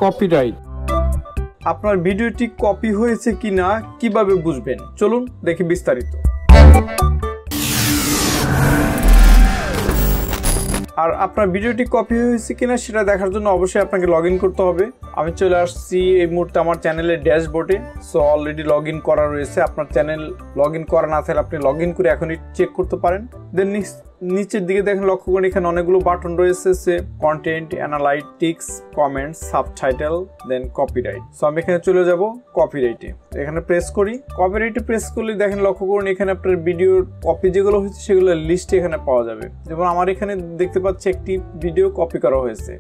Copyright. আপনার ভিডিওটি copy হয়েছে কিনা কিভাবে বুঝবেন, চলুন দেখি বিস্তারিত। আর আপনার ভিডিওটি কপি হয়েছে কিনা সেটা দেখার জন্য অবশ্যই আপনাকে লগ ইন করতে হবে। আমি চলে আসছি এই মুহূর্তে আমার চ্যানেলের ড্যাশবোর্ডে। সো অলরেডি লগ ইন করা রয়েছে। আপনার চ্যানেল লগ ইন করা না থাকলে আপনি লগ ইন করে এখনই চেক করতে পারেন। দেন নিচের দিকে দেখেন, লক্ষ্য করেন এখানে অনেকগুলো বাটন রয়েছে, সে কন্টেন্ট, অ্যানালাইটিক্স, কমেন্টস, সাবটাইটেল, দেন কপিরাইট। সো আমি এখানে চলে যাব কপিরাইটে, এখানে প্রেস করি। কপিরাইটে প্রেস করলে দেখেন, লক্ষ্য করুন এখানে আপনার ভিডিওর কপি যেগুলো হয়েছে সেগুলোর লিস্ট এখানে পাওয়া যাবে। যেমন আমার এখানে দেখতে পাচ্ছি একটি ভিডিও কপি করা হয়েছে।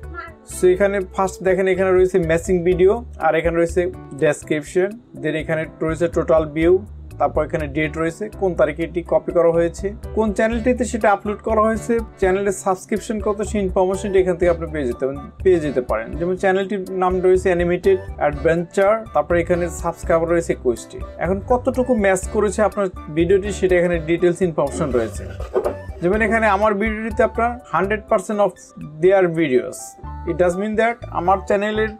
সো এখানে ফার্স্ট দেখেন এখানে রয়েছে ম্যাচিং ভিডিও, আর এখানে রয়েছে ডেসক্রিপশন, দেন এখানে রয়েছে টোটাল ভিউ, তারপর এখানে ডেট রয়েছে, কোন তারিখে এটি কপি করা হয়েছে, কোন চ্যানেলটিতে সেটা আপলোড করা হয়েছে, চ্যানেলের সাবস্ক্রিপশন কত, সেই ইনফরমেশনটি এখান থেকে আপনি পেয়ে যেতে পারেন। যেমন চ্যানেলটির নাম রয়েছে অ্যানিমেটেড অ্যাডভেঞ্চার, তারপর এখানে সাবস্ক্রাইবার রয়েছে 21টি। এখন কতটুকু ম্যাচ করেছে আপনার ভিডিওটি সেটা এখানে ডিটেলস ইনফরমেশন রয়েছে। যেমন এখানে আমার ভিডিওটিতে আপনার 100% of their videos, it does mean that আমার চ্যানেলের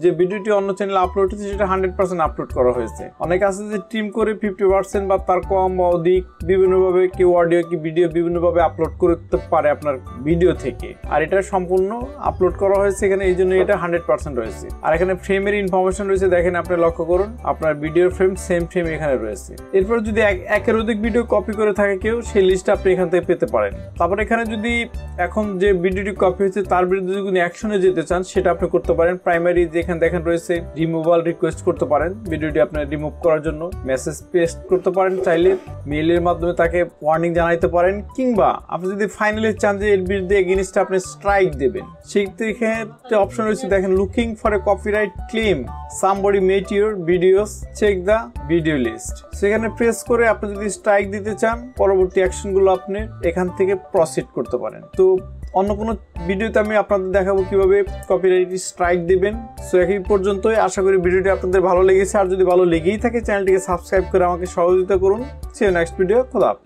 যে ভিডিওটি অন্য চ্যানেলে আপলোড হয়েছে সেটা 100% আপলোড করা হয়েছে। অনেকে আছে যে টিম করে 50% বা তার কম বা অধিক বিভিন্নভাবে কেউ অডিও কি ভিডিও বিভিন্নভাবে আপলোড করতে পারে আপনার ভিডিও থেকে, আর এটা সম্পূর্ণ আপলোড করা হয়েছে এখানে, এই জন্য এটা 100% রয়েছে। আর এখানে ফ্রেমের ইনফরমেশন রয়েছে, দেখেন আপনি লক্ষ্য করুন আপনার ভিডিওর ফ্রেম সেম ফ্রেম এখানে রয়েছে। এরপর যদি একের অধিক ভিডিও কপি করে থাকে কেউ, সেই লিস্টটা আপনি এখান থেকে পেতে পারেন। তারপর এখানে যদি এখন যে ভিডিওটি কপি হয়েছে তার বিরুদ্ধে যদি অ্যাকশনে যেতে চান সেটা আপনি করতে পারেন। প্রাইমারি যেখানে দেখেন রয়েছে রিমুভাল রিকোয়েস্ট করতে পারেন, ভিডিওটি আপনি রিমুভ করার জন্য মেসেজ পেস্ট করতে পারেন, চাইলে মেইলের মাধ্যমে তাকে ওয়ার্নিং জানাইতে পারেন, কিংবা আপনি যদি ফাইনালি চান যে এর বিরুদ্ধে এগেইনস্ট আপনি স্ট্রাইক দেবেন, সেই ক্ষেত্রে অপশন রয়েছে দেখেন looking for a copyright claim, somebody made your videos, check the video list. সেখানে প্রেস করে আপনি যদি স্ট্রাইক দিতে চান পরবর্তী অ্যাকশনগুলো আপনি এখান থেকে প্রসিড করতে পারেন। তো অন্য কোনো ভিডিওতে আমি আপনাদের দেখাবো কিভাবে কপিরাইট স্ট্রাইক দিবেন। সো এই পর্যন্তই, আশা করি ভিডিওটি আপনাদের ভালো লেগেছে। আর যদি ভালো লেগেই থাকে চ্যানেলটিকে সাবস্ক্রাইব করে আমাকে সহযোগিতা করুন। সি ইউ নেক্সট ভিডিও, খোদা হাফেজ।